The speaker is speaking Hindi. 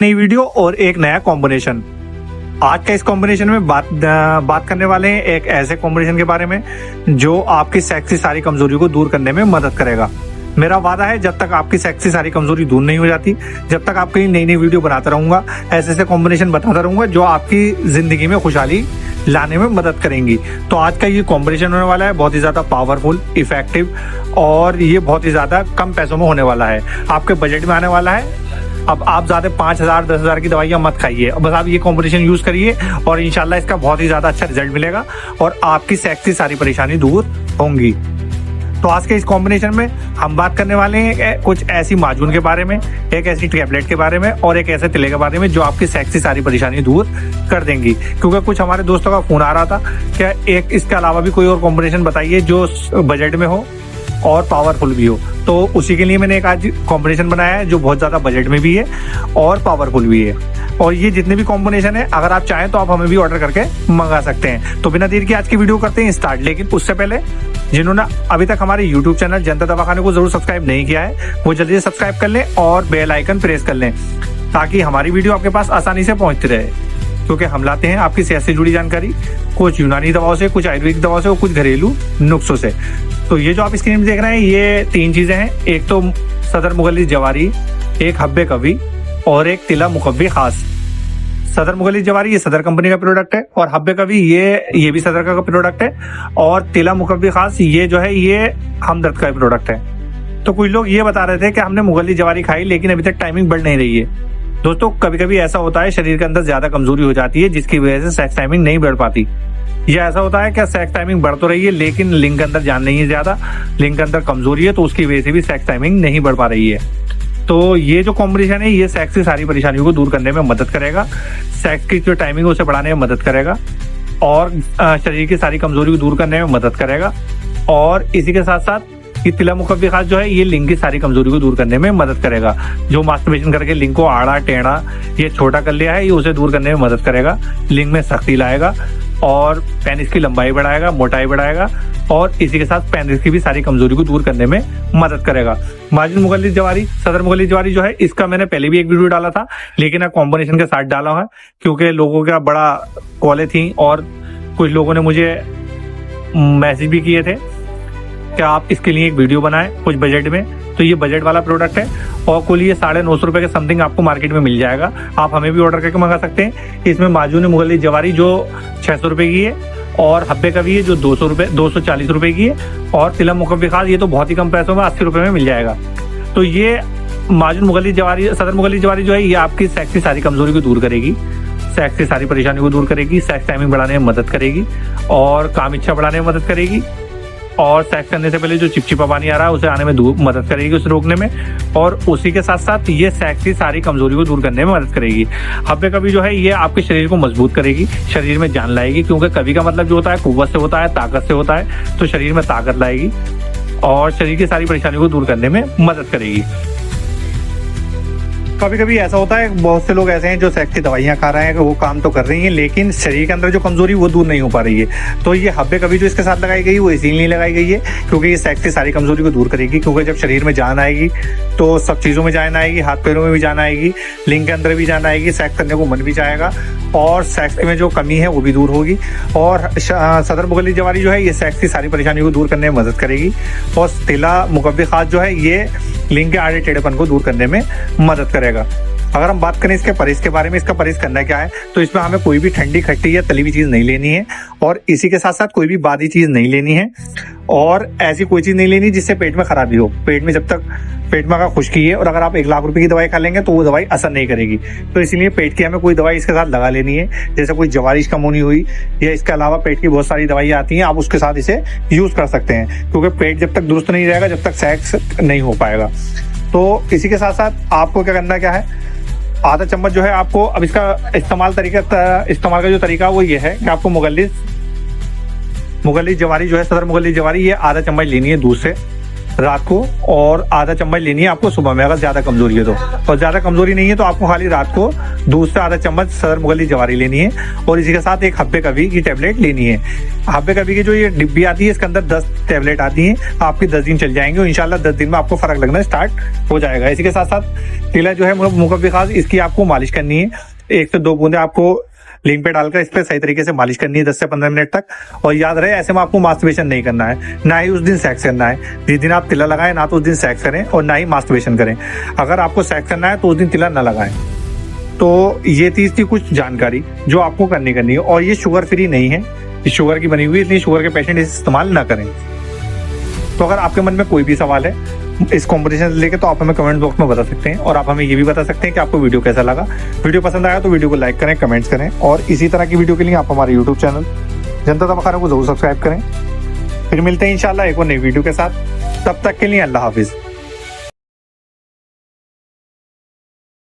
नई वीडियो और एक नया कॉम्बिनेशन। आज का इस कॉम्बिनेशन में बात करने वाले हैं एक ऐसे कॉम्बिनेशन के बारे में जो आपकी सेक्स की सारी कमजोरी को दूर करने में मदद करेगा। मेरा वादा है जब तक आपकी सेक्स की सारी कमजोरी दूर नहीं हो जाती, जब तक आपकी नई नई वीडियो बनाता रहूंगा, ऐसे ऐसे कॉम्बिनेशन बताता रहूंगा जो आपकी जिंदगी में खुशहाली लाने में मदद करेंगी। तो आज का ये कॉम्बिनेशन होने वाला है बहुत ही ज्यादा पावरफुल, इफेक्टिव और ये बहुत ही ज्यादा कम पैसों में होने वाला है, आपके बजट में आने वाला है। अब आप ज्यादा 5,000 10,000 की दवाइयाँ मत खाइए, बस आप ये कॉम्बिनेशन यूज करिए और इंशाल्लाह इसका बहुत ही ज्यादा अच्छा रिजल्ट मिलेगा और आपकी सेक्स की सारी परेशानी दूर होंगी। तो आज के इस कॉम्बिनेशन में हम बात करने वाले हैं कुछ ऐसी माजून के बारे में, एक ऐसी टैबलेट के बारे में और एक ऐसे तिले के बारे में जो आपकी सेक्स की सारी परेशानी दूर कर देंगी। क्योंकि कुछ हमारे दोस्तों का फोन आ रहा था क्या एक इसके अलावा भी कोई और कॉम्बिनेशन बताइए जो बजट में हो और पावरफुल भी हो। तो उसी के लिए मैंने एक आज कॉम्बिनेशन बनाया है जो बहुत ज़्यादा बजट में भी है और पावरफुल भी है। और ये जितने भी कॉम्बिनेशन है अगर आप चाहें तो आप हमें भी ऑर्डर करके मंगा सकते हैं। तो बिना देर की आज की वीडियो करते हैं स्टार्ट। लेकिन उससे पहले जिन्होंने अभी तक हमारे YouTube चैनल जनता दवाखाने को जरूर सब्सक्राइब नहीं किया है वो जल्दी से सब्सक्राइब कर लें और बेल आइकन प्रेस कर लें ताकि हमारी वीडियो आपके पास आसानी से पहुंचती रहे। क्योंकि हम लाते हैं आपकी सेहत से जुड़ी जानकारी, कुछ यूनानी दवाओं से, कुछ आयुर्वेदिक दवाओं से और कुछ घरेलू नुस्खों से। तो ये जो आप स्क्रीन में देख रहे हैं ये 3 चीजें हैं। एक तो सदर मुगलिस जवारी, एक हब्बे कवी और एक तिला मुकव्वी खास। सदर मुगलिस जवारी ये सदर कंपनी का प्रोडक्ट है और हब्बे कवी ये भी सदर का प्रोडक्ट है और तिला मुकव्वी खास ये जो है ये हमदर्द का प्रोडक्ट है। तो कुछ लोग ये बता रहे थे कि हमने मुगलिस जवारी खाई लेकिन अभी तक टाइमिंग बढ़ नहीं रही है। दोस्तों कभी कभी ऐसा होता है शरीर के अंदर ज्यादा कमजोरी हो जाती है जिसकी वजह से सेक्स टाइमिंग नहीं बढ़ पाती। या ऐसा होता है कि सेक्स टाइमिंग बढ़ तो रही है लेकिन लिंग के अंदर जान नहीं है, ज्यादा लिंग के अंदर कमजोरी है तो उसकी वजह से भी सेक्स टाइमिंग नहीं बढ़ पा रही है। तो ये जो कॉम्बिनेशन है ये सेक्स की सारी परेशानियों को दूर करने में मदद करेगा, सेक्स की जो टाइमिंग है उसे बढ़ाने में मदद करेगा और शरीर की सारी कमजोरी को दूर करने में मदद करेगा। और इसी के साथ साथ ये तिला मुकव्वी खास जो है ये लिंग की सारी कमजोरी को दूर करने में मदद करेगा। जो मास्टरबेशन करके लिंग को आड़ा टेढ़ा ये छोटा कर लिया है ये उसे दूर करने में मदद करेगा, लिंग में सख्ती लाएगा और पेनिस की लंबाई बढ़ाएगा, मोटाई बढ़ाएगा और इसी के साथ पेनिस की भी सारी कमजोरी को दूर करने में मदद करेगा। माजून मुगलिस जवारी, सदर मुगलिस जवारी जो है इसका मैंने पहले भी एक वीडियो डाला था लेकिन अब कॉम्बिनेशन के साथ डाला है क्योंकि लोगों का बड़ा कॉलें थी और कुछ लोगों ने मुझे मैसेज भी किए थे कि आप इसके लिए एक वीडियो बनाएं कुछ बजट में। तो ये बजट वाला प्रोडक्ट है और कुल ये 950 रुपये के समथिंग आपको मार्केट में मिल जाएगा। आप हमें भी ऑर्डर करके मंगा सकते हैं। इसमें माजून मुगलिस जवारी जो 600 रुपये की है और हब्बे का भी है जो 240 रुपये की है और तिला मुकव्वी खास ये तो बहुत ही कम पैसों में 80 रुपये में मिल जाएगा। तो ये माजून मुगलिस जवारी, सदर मुगलिस जवारी जो है ये आपकी सेक्स की सारी कमजोरी को दूर करेगी, सेक्स की सारी परेशानी को दूर करेगी, सेक्स टाइमिंग बढ़ाने में मदद करेगी और काम इच्छा बढ़ाने में मदद करेगी और सेक्स करने से पहले जो चिपचिपा पानी आ रहा है उसे आने में मदद करेगी, उसे रोकने में। और उसी के साथ साथ ये सेक्स की सारी कमजोरी को दूर करने में मदद करेगी। हब्बे कभी जो है ये आपके शरीर को मजबूत करेगी, शरीर में जान लाएगी क्योंकि कभी का मतलब जो होता है कुव्वत से होता है, ताकत से होता है। तो शरीर में ताकत लाएगी और शरीर की सारी परेशानियों को दूर करने में मदद करेगी। कभी कभी ऐसा होता है बहुत से लोग ऐसे हैं जो सेक्स की दवाइयाँ खा रहे हैं, वो काम तो कर रही हैं लेकिन शरीर के अंदर जो कमजोरी वो दूर नहीं हो पा रही है। तो ये हब्बे कभी जो इसके साथ लगाई गई वो इसीलिए लगाई गई है क्योंकि ये सेक्स की सारी कमजोरी को दूर करेगी। क्योंकि जब शरीर में जान आएगी तो सब चीज़ों में जान आएगी, हाथ पैरों में भी जान आएगी, लिंग के अंदर भी जान आएगी, सेक्स करने को मन भी चाहेगा और सेक्स में जो कमी है वो भी दूर होगी। और सदर मुगलिस जवारी जो है ये सेक्स की सारी परेशानियों को दूर करने में मदद करेगी और तिला मुकव्वी खास जो है ये लिंग के आड़े टेढ़ेपन को दूर करने में मदद करेगा। अगर हम बात करें इसके परहेज के बारे में, इसका परहेज करना क्या है तो इसमें हमें कोई भी ठंडी खट्टी या तली हुई चीज़ नहीं लेनी है और इसी के साथ साथ कोई भी बादी चीज़ नहीं लेनी है और ऐसी कोई चीज़ नहीं लेनी जिससे पेट में खराबी हो। पेट में जब तक पेट में अगर खुश्की है और अगर आप 1 लाख रुपए की दवाई खा लेंगे तो वो दवाई असर नहीं करेगी। तो इसीलिए पेट की हमें कोई दवाई इसके साथ लगा लेनी है, जैसे कोई जवारिश कमोनी हुई या इसके अलावा पेट की बहुत सारी दवाइयाँ आती हैं, आप उसके साथ इसे यूज़ कर सकते हैं क्योंकि पेट जब तक दुरुस्त नहीं रहेगा जब तक सेक्स नहीं हो पाएगा। तो इसी के साथ साथ आपको क्या करना क्या है, आधा चम्मच जो है आपको, अब इसका इस्तेमाल का जो तरीका वो ये है कि आपको मुगलिस जवारी जो है सदर मुगलिस जवारी ये आधा चम्मच लेनी है दूध से रात को, और आधा चम्मच लेनी है आपको सुबह में अगर ज़्यादा कमजोरी है तो। और ज़्यादा कमजोरी नहीं है तो आपको खाली रात को दूध से आधा चम्मच सदर मुगली जवारी लेनी है, और इसी के साथ एक हब्बे कभी की टेबलेट लेनी है। हब्बे कभी की जो ये डिब्बी आती है इसके अंदर 10 टेबलेट आती हैं, आपकी 10 दिन चल जाएंगे और इंशाल्लाह 10 दिन में आपको फर्क लगना स्टार्ट हो जाएगा। इसी के साथ साथ तिला जो है मुकब्बी खास, इसकी आपको मालिश करनी है। 1 से 2 बूंदे आपको लिंक पे डालकर इस पर सही तरीके से मालिश करनी है 10 से 15 मिनट तक। और याद रहे, ऐसे में आपको मास्टरबेशन नहीं करना है, ना ही उस दिन सेक्स करना है। जिस दिन आप तिला लगाएं ना तो उस दिन सेक्स करें और ना ही मास्टरबेशन करें। अगर आपको सेक्स करना है तो उस दिन तिला ना लगाएं। तो ये थी इसकी कुछ जानकारी जो आपको करनी है। और ये शुगर फ्री नहीं है, ये शुगर की बनी हुई है, इसलिए शुगर के पेशेंट इसे इस्तेमाल ना करें। तो अगर आपके मन में कोई भी सवाल है इस कॉम्बिनेशन से लेके तो आप हमें कमेंट बॉक्स में बता सकते हैं, और आप हमें ये भी बता सकते हैं कि आपको वीडियो कैसा लगा। वीडियो पसंद आया तो वीडियो को लाइक करें, कमेंट्स करें, और इसी तरह की वीडियो के लिए आप हमारे यूट्यूब चैनल जनता दवाखाना को जरूर सब्सक्राइब करें। फिर मिलते हैं इंशाल्लाह एक और नई वीडियो के साथ। तब तक के लिए अल्लाह हाफिज़।